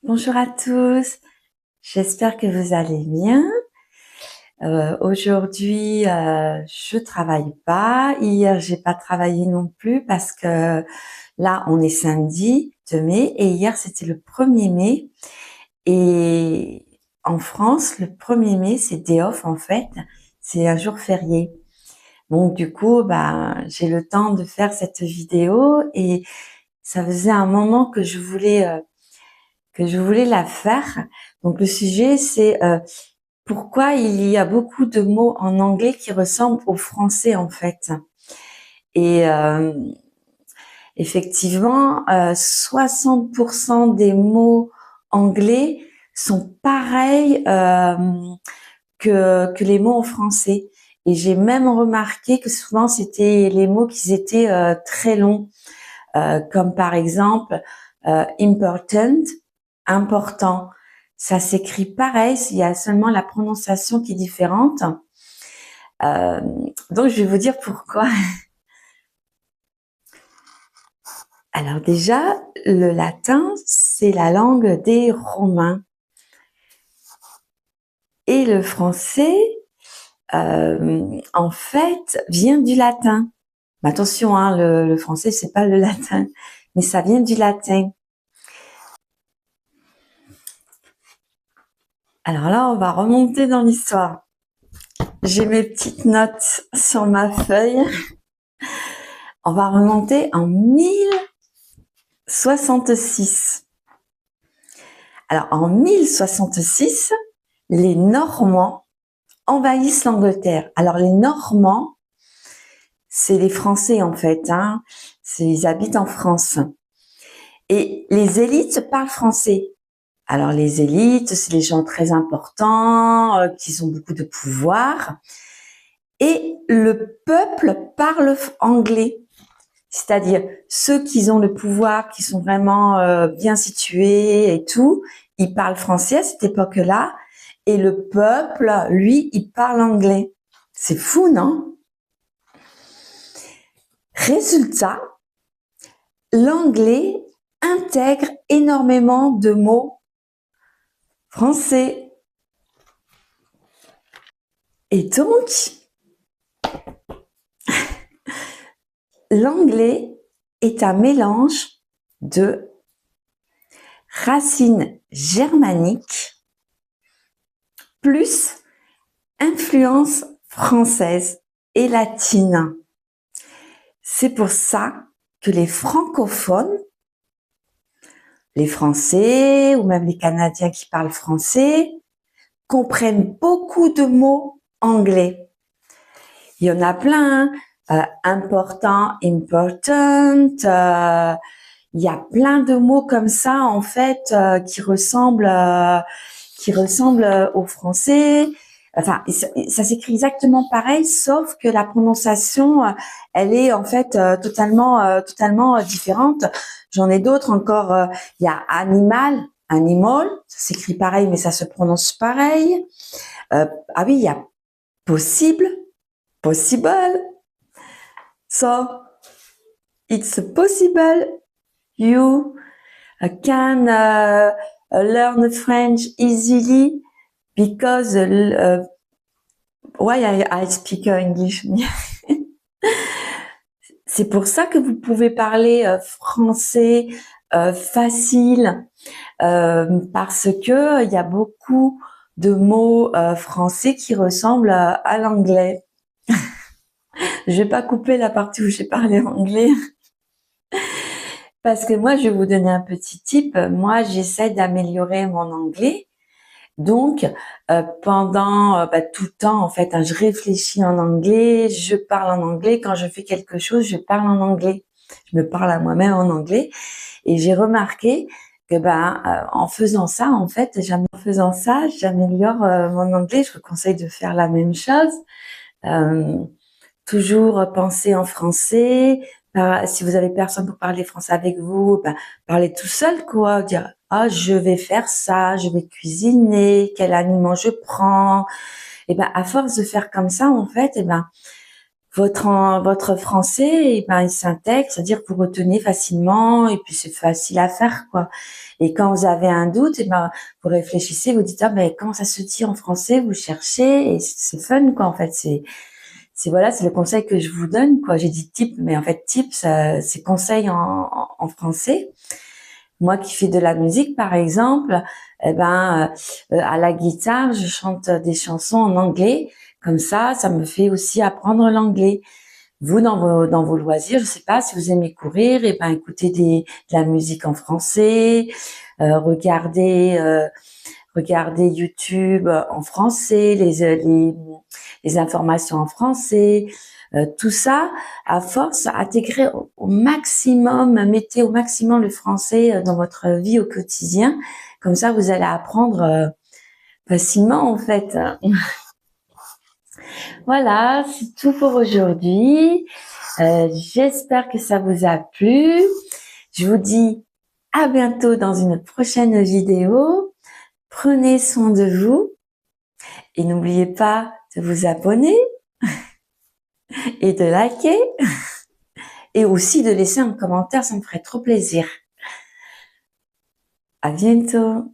Bonjour à tous, j'espère que vous allez bien. Aujourd'hui, je travaille pas. Hier, j'ai pas travaillé non plus parce que là, on est samedi 2 mai et hier, c'était le 1er mai. Et en France, le 1er mai, c'est day off en fait, c'est un jour férié. Donc du coup, j'ai le temps de faire cette vidéo et ça faisait un moment que je voulais la faire. Donc le sujet, c'est pourquoi il y a beaucoup de mots en anglais qui ressemblent au français en fait. Et effectivement, 60% des mots anglais sont pareils que les mots en français. Et j'ai même remarqué que souvent c'était les mots qui étaient très longs, comme par exemple important, important. Ça s'écrit pareil, il y a seulement la prononciation qui est différente. Euh, donc, je vais vous dire pourquoi. Alors déjà, le latin, c'est la langue des Romains. Et le français, en fait, vient du latin. Mais attention, hein, le français, c'est pas le latin, mais ça vient du latin. Alors là, on va remonter dans l'histoire. J'ai mes petites notes sur ma feuille. On va remonter en 1066. Alors, en 1066, les Normands envahissent l'Angleterre. Alors, les Normands, c'est les Français, en fait, hein. Ils habitent en France. Et les élites parlent français. Alors, les élites, c'est les gens très importants, qui ont beaucoup de pouvoir. Et le peuple parle anglais. C'est-à-dire, ceux qui ont le pouvoir, qui sont vraiment bien situés et tout, ils parlent français à cette époque-là. Et le peuple, lui, il parle anglais. C'est fou, non? Résultat, l'anglais intègre énormément de mots français. Et donc, l'anglais est un mélange de racines germaniques plus influence française et latine. C'est pour ça que les francophones, les Français ou même les Canadiens qui parlent français, comprennent beaucoup de mots anglais. Il y en a plein, important, important, il y a plein de mots comme ça en fait qui ressemblent au français. Enfin, ça s'écrit exactement pareil, sauf que la prononciation, elle est en fait totalement différente. J'en ai d'autres encore. Il y a animal, animal, ça s'écrit pareil, mais ça se prononce pareil. Ah oui, il y a possible, possible. So, it's possible. You can learn French easily because why I speak English. C'est pour ça que vous pouvez parler français facile parce que il y a beaucoup de mots français qui ressemblent à l'anglais. Je vais pas couper la partie où j'ai parlé anglais parce que moi je vais vous donner un petit tip. Moi j'essaie d'améliorer mon anglais. Donc, pendant tout le temps, en fait, hein, je réfléchis en anglais, je parle en anglais. Quand je fais quelque chose, je parle en anglais. Je me parle à moi-même en anglais. Et j'ai remarqué que en faisant ça, en fait, en faisant ça, j'améliore mon anglais. Je vous conseille de faire la même chose. Euh, Toujours penser en français. Si vous avez personne pour parler français avec vous, parlez tout seul, quoi. Dire, ah, je vais faire ça, je vais cuisiner, quel aliment je prends. Et à force de faire comme ça, en fait, votre français, eh ben, il s'intègre, c'est-à-dire que vous retenez facilement et puis c'est facile à faire, quoi. Et quand vous avez un doute, eh ben, vous réfléchissez, vous dites, ah, ben, comment ça se dit en français? Vous cherchez et c'est fun, quoi, en fait. C'est voilà, c'est le conseil que je vous donne, quoi. J'ai dit type, mais en fait, type, c'est conseil en français. Moi qui fais de la musique, par exemple, eh ben, à la guitare, je chante des chansons en anglais. Comme ça me fait aussi apprendre l'anglais. Vous, dans vos loisirs, je sais pas si vous aimez courir, et ben écoutez de la musique en français, regardez YouTube en français, les informations en français, tout ça, à force, intégrer au maximum, mettez au maximum le français dans votre vie au quotidien. Comme ça, vous allez apprendre facilement, en fait. Voilà, c'est tout pour aujourd'hui. J'espère que ça vous a plu. Je vous dis à bientôt dans une prochaine vidéo. Prenez soin de vous et n'oubliez pas de vous abonner et de liker et aussi de laisser un commentaire, ça me ferait trop plaisir. À bientôt.